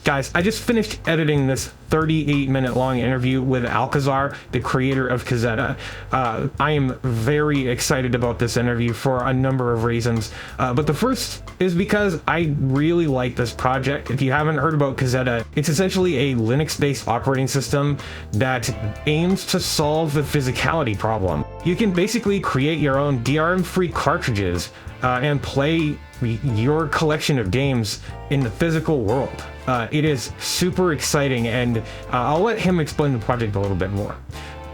Guys, I just finished editing this 38-minute long interview with Alkazar, the creator of Kazeta. I am very excited about this interview for a number of reasons, but the first is because I really like this project. If you haven't heard about Kazeta, it's essentially a Linux-based operating system that aims to solve the physicality problem. You can basically create your own DRM-free cartridges and play your collection of games in the physical world. It is super exciting, and I'll let him explain the project a little bit more.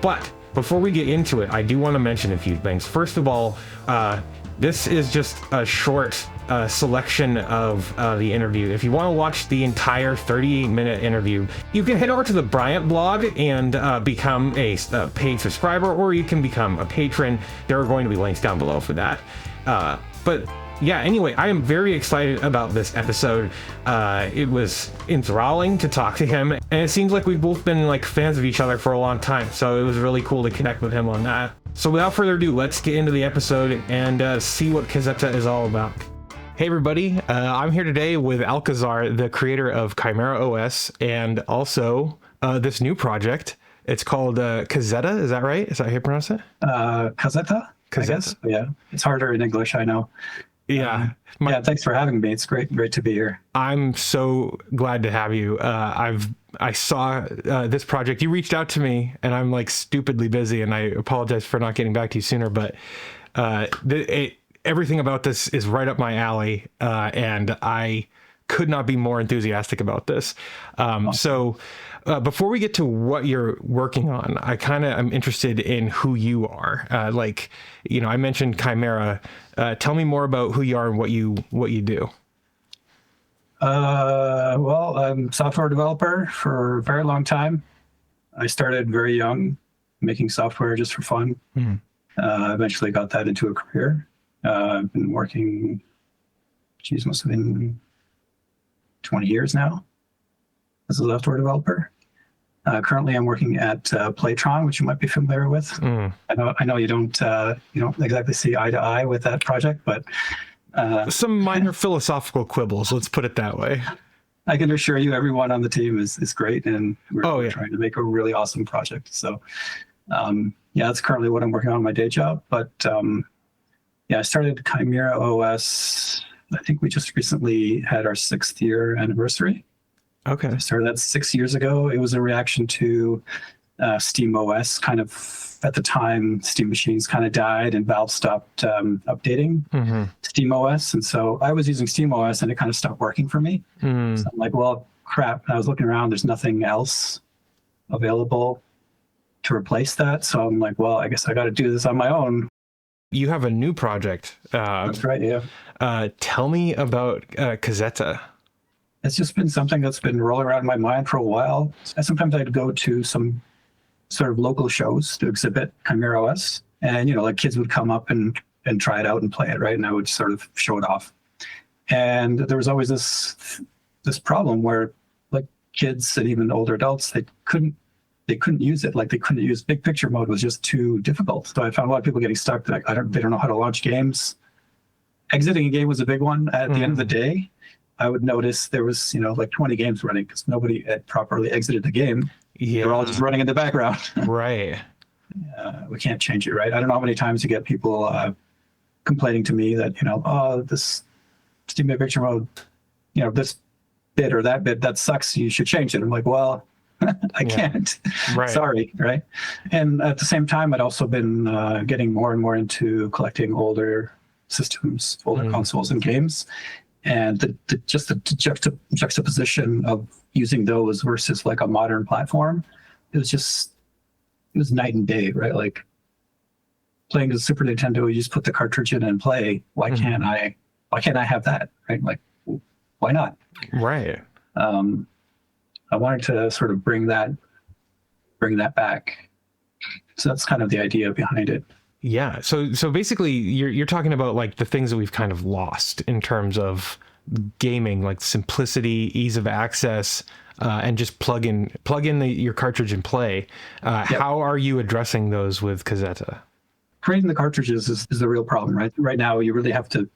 But before we get into it, I do want to mention a few things. First of all, this is just a short selection of the interview. If you want to watch the entire 38-minute interview, you can head over to the Bryant blog and become a paid subscriber, or you can become a patron. There are going to be links down below for that. But yeah, anyway, I am very excited about this episode. It was enthralling to talk to him, and it seems like we've both been like fans of each other for a long time, so it was really cool to connect with him on that. So without further ado, let's get into the episode and see what Kazeta is all about. Hey everybody, I'm here today with Alkazar, the creator of Chimera OS, and also this new project. It's called Kazeta, is that right? Is that how you pronounce it? Kazeta? Kazeta? Yeah, it's harder in English, I know. Yeah. Yeah, thanks for having me. It's great to be here. I'm so glad to have you. I saw this project. You reached out to me, and I'm like stupidly busy, and I apologize for not getting back to you sooner, but everything about this is right up my alley, and I could not be more enthusiastic about this. So before we get to what you're working on, I kind of am interested in who you are. I mentioned Chimera. Tell me more about who you are and what you do. Well, I'm a software developer for a very long time. I started very young, making software just for fun. Eventually got that into a career. I've been working, must have been 20 years now as a software developer. Currently, I'm working at Playtron, which you might be familiar with. I know you don't exactly see eye to eye with that project, but some minor philosophical quibbles. Let's put it that way. I can assure you, everyone on the team is great, and we're trying to make a really awesome project. So, that's currently what I'm working on in my day job. But I started Chimera OS. I think we just recently had our 6th year anniversary. Okay. I started that 6 years ago. It was a reaction to Steam OS. Kind of at the time, Steam machines kind of died and Valve stopped updating Steam OS. And so I was using Steam OS and it kind of stopped working for me. So I'm like, well, crap. I was looking around. There's nothing else available to replace that. So I'm like, well, I guess I got to do this on my own. You have a new project. That's right, yeah. Tell me about Kazeta. It's just been something that's been rolling around in my mind for a while. Sometimes I'd go to some sort of local shows to exhibit Chimera OS, and like kids would come up and try it out and play it, right? And I would sort of show it off. And there was always this problem where like kids and even older adults, they couldn't use it. Like they couldn't use big picture mode, was just too difficult. So I found a lot of people getting stuck. Like they don't know how to launch games. Exiting a game was a big one. At the end of the day, I would notice there was, like 20 games running because nobody had properly exited the game. Yeah. They're all just running in the background. Right. We can't change it, right? I don't know how many times you get people complaining to me that, this Steam Big Picture mode, this bit or that bit, that sucks. You should change it. I'm like, well, I can't. Right. Sorry, right? And at the same time, I'd also been getting more and more into collecting older systems, older consoles and games. And the juxtaposition of using those versus like a modern platform, it was night and day, right? Like playing the Super Nintendo, you just put the cartridge in and play. Why can't I have that, right? Like, why not? Right. I wanted to sort of bring that back. So that's kind of the idea behind it. Yeah. So basically you're talking about like the things that we've kind of lost in terms of gaming, like simplicity, ease of access, and just plug in your cartridge and play. Yep. How are you addressing those with Kazeta? Creating the cartridges is the real problem, right? Right now, you really have to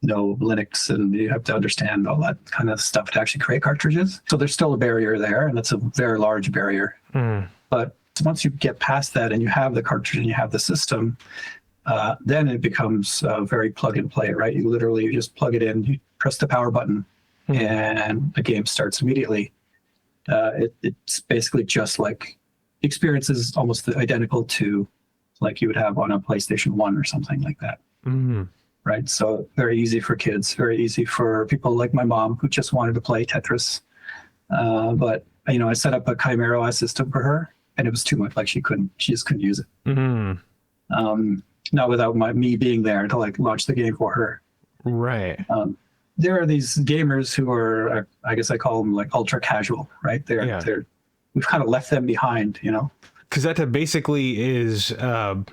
know Linux, and you have to understand all that kind of stuff to actually create cartridges. So there's still a barrier there, and it's a very large barrier. But once you get past that and you have the cartridge and you have the system, then it becomes very plug and play, right? You literally just plug it in, you press the power button, and the game starts immediately. It's basically just like, the experience is almost identical to like you would have on a PlayStation 1 or something like that. Right? So very easy for kids, very easy for people like my mom who just wanted to play Tetris. But, you know, I set up a Chimera OS system for her, and it was too much. Like she just couldn't use it. Not without me being there to like launch the game for her. Right. There are these gamers who are, I guess I call them like ultra casual, right? We've kind of left them behind, you know? Kazeta basically is a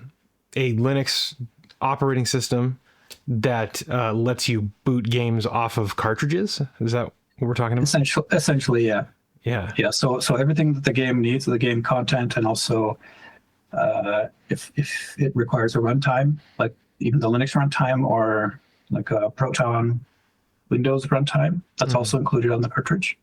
Linux operating system that lets you boot games off of cartridges. Is that what we're talking about? Essentially, yeah. Yeah. So everything that the game needs, the game content, and also if it requires a runtime, like even the Linux runtime or like a Proton Windows runtime, that's also included on the cartridge.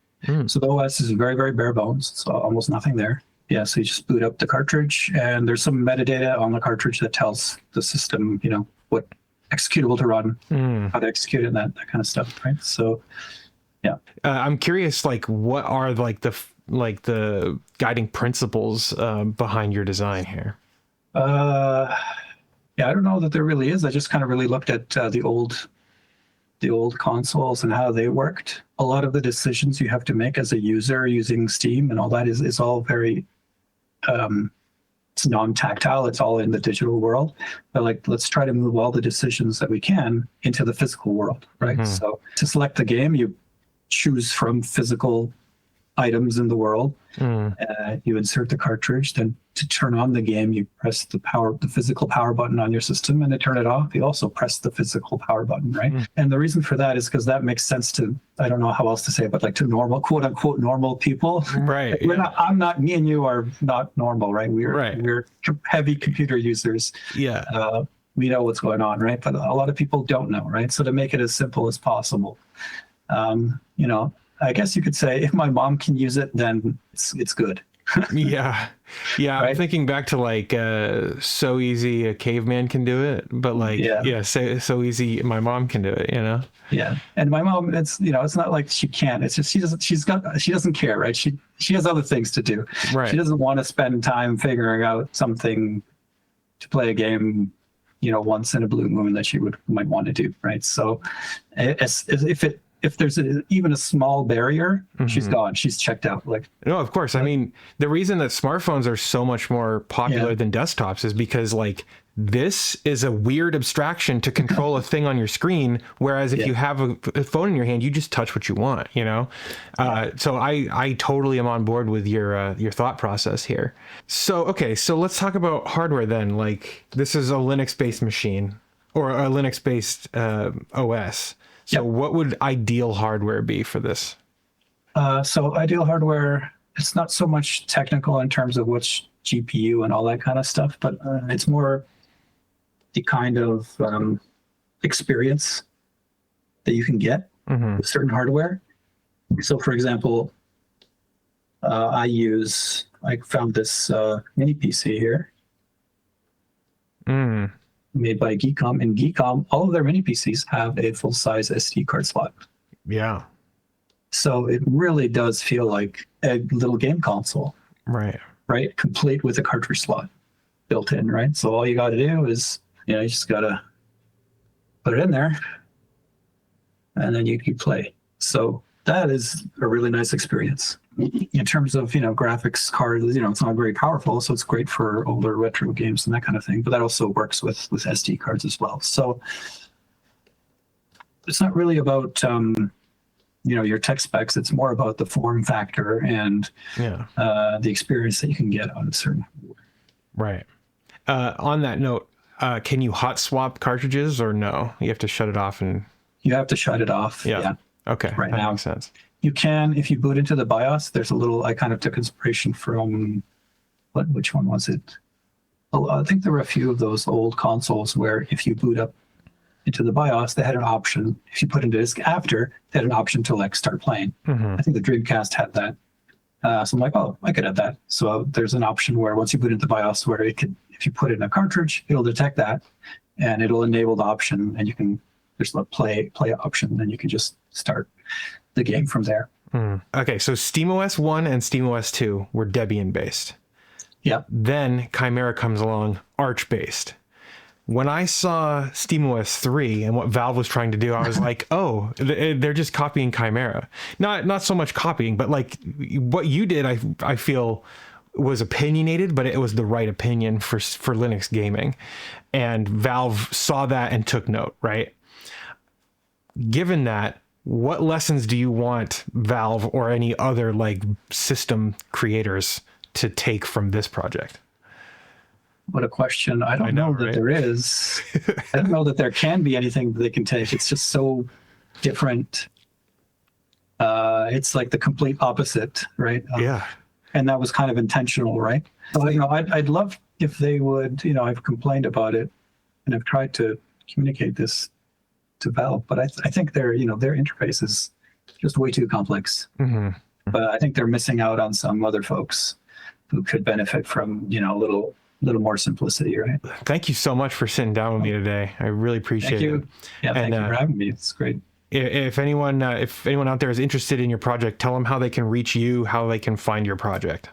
So the OS is very, very bare bones. It's almost nothing there. Yeah, so you just boot up the cartridge, and there's some metadata on the cartridge that tells the system, you know, what executable to run, how to execute it, and that kind of stuff, right? So, yeah. I'm curious, like, what are like the guiding principles behind your design here? Yeah, I don't know that there really is. I just kind of really looked at the old consoles and how they worked. A lot of the decisions you have to make as a user using Steam and all that is all very it's non-tactile. It's all in the digital world. But like, let's try to move all the decisions that we can into the physical world, right? So to select the game, you choose from physical items in the world. You insert the cartridge. Then to turn on the game, you press the physical power button on your system, and to turn it off, you also press the physical power button, right? And the reason for that is because that makes sense to, I don't know how else to say it, but like to normal, quote unquote, normal people. Right. Me and you are not normal, right? We're heavy computer users. Yeah. We know what's going on, right? But a lot of people don't know, right? So to make it as simple as possible, you know, I guess you could say if my mom can use it, then it's good. Yeah. Right? I'm thinking back to like So Easy a caveman can do it, but like so easy my mom can do it, you know? Yeah. And my mom, it's, you know, it's not like she can't, it's just she doesn't care, right? She has other things to do. Right. She doesn't want to spend time figuring out something to play a game, you know, once in a blue moon that she might want to do, right? So if there's even a small barrier, she's gone. She's checked out. Like, no, of course. I mean, the reason that smartphones are so much more popular than desktops is because like this is a weird abstraction to control a thing on your screen. Whereas if you have a phone in your hand, you just touch what you want, you know? So I totally am on board with your thought process here. So, okay. So let's talk about hardware then. Like this is a Linux-based machine or a Linux-based OS. So what would ideal hardware be for this? So ideal hardware, it's not so much technical in terms of which GPU and all that kind of stuff, but it's more the kind of experience that you can get with certain hardware. So for example, I found this mini PC here. Made by Geekom. And Geekom, all of their mini PCs have a full-size SD card slot. Yeah. So it really does feel like a little game console. Right. Right? Complete with a cartridge slot built in, right? So all you got to do is, you know, you just got to put it in there and then you play. So that is a really nice experience. In terms of, you know, graphics cards, you know, it's not very powerful, so it's great for older retro games and that kind of thing. But that also works with SD cards as well. So it's not really about, you know, your tech specs. It's more about the form factor and the experience that you can get on a certain. Right. On that note, can you hot swap cartridges or no? You have to shut it off and. You have to shut it off. Yeah. Okay. Right that now. Makes sense. You can, if you boot into the BIOS, there's a little, I kind of took inspiration from, which one was it? Oh, I think there were a few of those old consoles where if you boot up into the BIOS, they had an option. If you put in disk after, they had an option to like start playing. I think the Dreamcast had that. So I'm like, oh, I could have that. So there's an option where once you put it into the BIOS, where it could, if you put it in a cartridge, it'll detect that, and it'll enable the option, and you can there's a play option, and you can just start the game from there. Okay, so SteamOS 1 and SteamOS 2 were Debian based. Yeah. Then Chimera comes along, Arch based. When I saw SteamOS 3 and what Valve was trying to do, I was like, oh, they're just copying Chimera. Not so much copying, but like what you did, I feel was opinionated, but it was the right opinion for Linux gaming. And Valve saw that and took note, right? Given that, what lessons do you want Valve or any other like system creators to take from this project? What a question. I don't know that there is. I don't know that there can be anything that they can take. It's just so different. It's like the complete opposite, right? Yeah. And that was kind of intentional, right? So, you know, I'd love if they would, you know, I've complained about it and I've tried to communicate this to Valve, but I think their interface is just way too complex. But I think they're missing out on some other folks who could benefit from, you know, a little more simplicity, right? Thank you so much for sitting down with me today. I really appreciate it. Yeah, thank you for having me. It's great. If anyone out there is interested in your project, tell them how they can reach you, how they can find your project.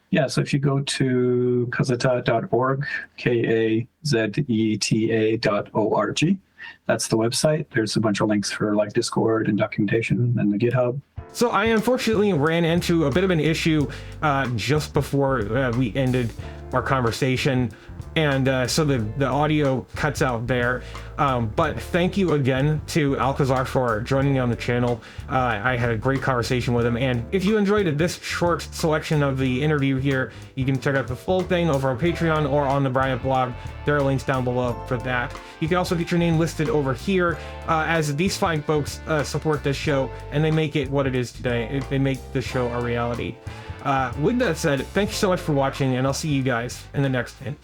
Yeah, so if you go to kazeta.org, KAZETA.org, that's the website. There's a bunch of links for like Discord and documentation and the GitHub. So I unfortunately ran into a bit of an issue just before we ended our conversation, and so the audio cuts out there. But thank you again to Alkazar for joining me on the channel. I had a great conversation with him, and if you enjoyed this short selection of the interview here, you can check out the full thing over on Patreon or on the Bryant blog. There are links down below for that. You can also get your name listed over here, as these fine folks support this show, and they make it what it is today. They make the show a reality. With that said, thank you so much for watching, and I'll see you guys in the next one.